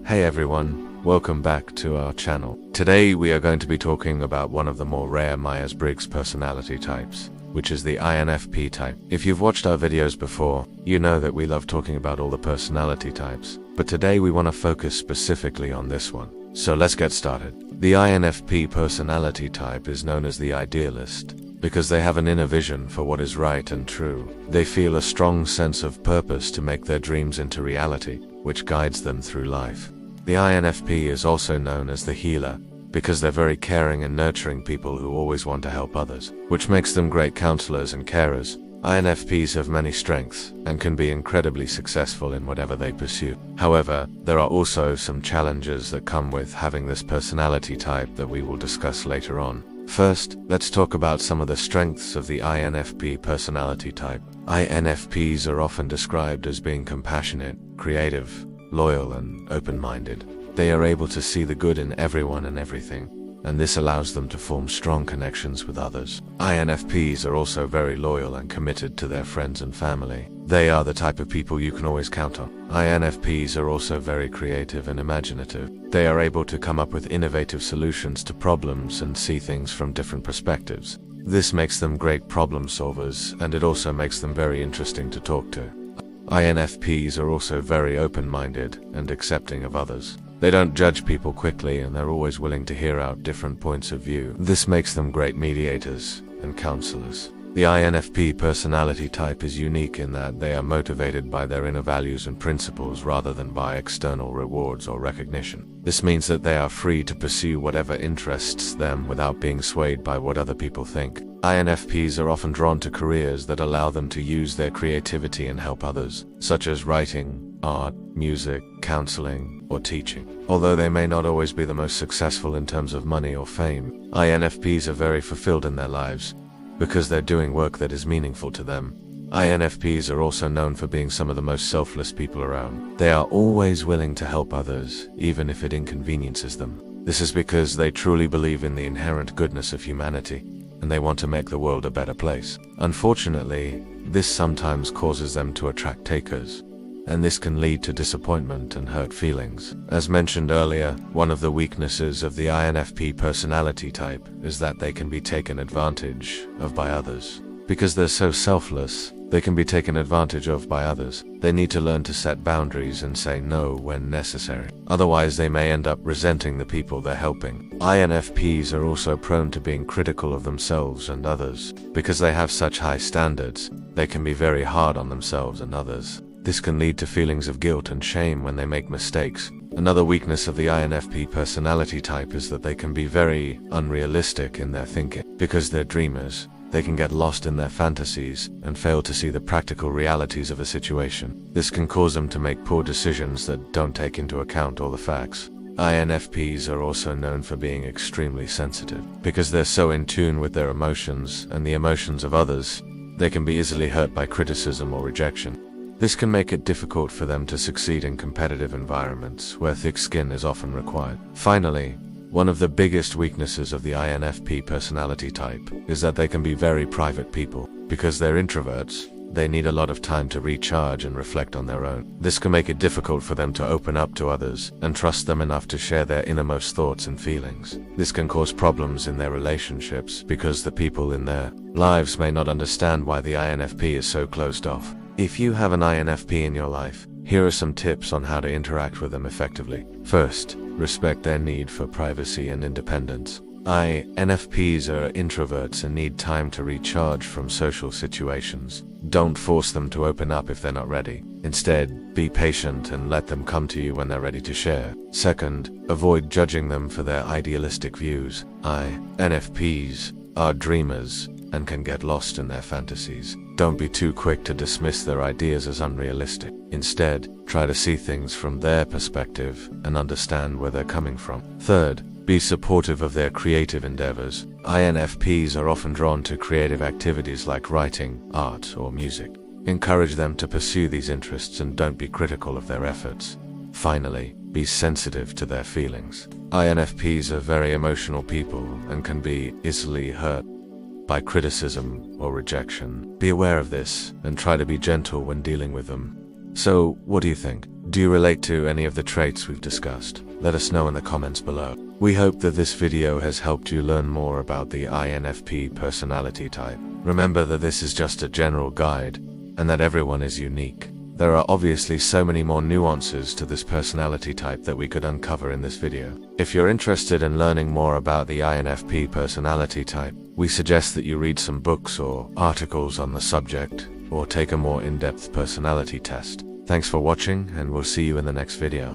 Hey everyone, welcome back to our channel. Today we are going to be talking about one of the more rare Myers-Briggs personality types, which is the INFP type. If you've watched our videos before, you know that we love talking about all the personality types, but today we want to focus specifically on this one. So let's get started. The INFP personality type is known as the idealist, because they have an inner vision for what is right and true. They feel a strong sense of purpose to make their dreams into reality, which guides them through life. The INFP is also known as the healer, because they're very caring and nurturing people who always want to help others, which makes them great counselors and carers. INFPs have many strengths and can be incredibly successful in whatever they pursue. However, there are also some challenges that come with having this personality type that we will discuss later on. First, let's talk about some of the strengths of the INFP personality type. INFPs are often described as being compassionate, creative, loyal, and open-minded. They are able to see the good in everyone and everything, and this allows them to form strong connections with others. INFPs are also very loyal and committed to their friends and family. They are the type of people you can always count on. INFPs are also very creative and imaginative. They are able to come up with innovative solutions to problems and see things from different perspectives. This makes them great problem solvers, and it also makes them very interesting to talk to. INFPs are also very open-minded and accepting of others. They don't judge people quickly, and they're always willing to hear out different points of view. This makes them great mediators and counselors. The INFP personality type is unique in that they are motivated by their inner values and principles rather than by external rewards or recognition. This means that they are free to pursue whatever interests them without being swayed by what other people think. INFPs are often drawn to careers that allow them to use their creativity and help others, such as writing, art, music, counseling, or teaching. Although they may not always be the most successful in terms of money or fame, INFPs are very fulfilled in their lives, because they're doing work that is meaningful to them. INFPs are also known for being some of the most selfless people around. They are always willing to help others, even if it inconveniences them. This is because they truly believe in the inherent goodness of humanity, and they want to make the world a better place. Unfortunately, this sometimes causes them to attract takers, and this can lead to disappointment and hurt feelings. As mentioned earlier, one of the weaknesses of the INFP personality type is that they can be taken advantage of by others. Because they're so selfless, they can be taken advantage of by others. They need to learn to set boundaries and say no when necessary. Otherwise, they may end up resenting the people they're helping. INFPs are also prone to being critical of themselves and others. Because they have such high standards, they can be very hard on themselves and others. This can lead to feelings of guilt and shame when they make mistakes. Another weakness of the INFP personality type is that they can be very unrealistic in their thinking. Because they're dreamers, they can get lost in their fantasies and fail to see the practical realities of a situation. This can cause them to make poor decisions that don't take into account all the facts. INFPs are also known for being extremely sensitive. Because they're so in tune with their emotions and the emotions of others, they can be easily hurt by criticism or rejection. This can make it difficult for them to succeed in competitive environments where thick skin is often required. Finally, one of the biggest weaknesses of the INFP personality type is that they can be very private people. Because they're introverts, they need a lot of time to recharge and reflect on their own. This can make it difficult for them to open up to others and trust them enough to share their innermost thoughts and feelings. This can cause problems in their relationships because the people in their lives may not understand why the INFP is so closed off. If you have an INFP in your life, here are some tips on how to interact with them effectively. First, respect their need for privacy and independence. INFPs are introverts and need time to recharge from social situations. Don't force them to open up if they're not ready. Instead, be patient and let them come to you when they're ready to share. Second, avoid judging them for their idealistic views. INFPs are dreamers and can get lost in their fantasies. Don't be too quick to dismiss their ideas as unrealistic. Instead, try to see things from their perspective and understand where they're coming from. Third, be supportive of their creative endeavors. INFPs are often drawn to creative activities like writing, art, or music. Encourage them to pursue these interests and don't be critical of their efforts. Finally, be sensitive to their feelings. INFPs are very emotional people and can be easily hurt by criticism or rejection. Be aware of this and try to be gentle when dealing with them. So, what do you think? Do you relate to any of the traits we've discussed? Let us know in the comments below. We hope that this video has helped you learn more about the INFP personality type. Remember that this is just a general guide, and that everyone is unique. There are obviously so many more nuances to this personality type that we could uncover in this video. If you're interested in learning more about the INFP personality type, we suggest that you read some books or articles on the subject, or take a more in-depth personality test. Thanks for watching, and we'll see you in the next video.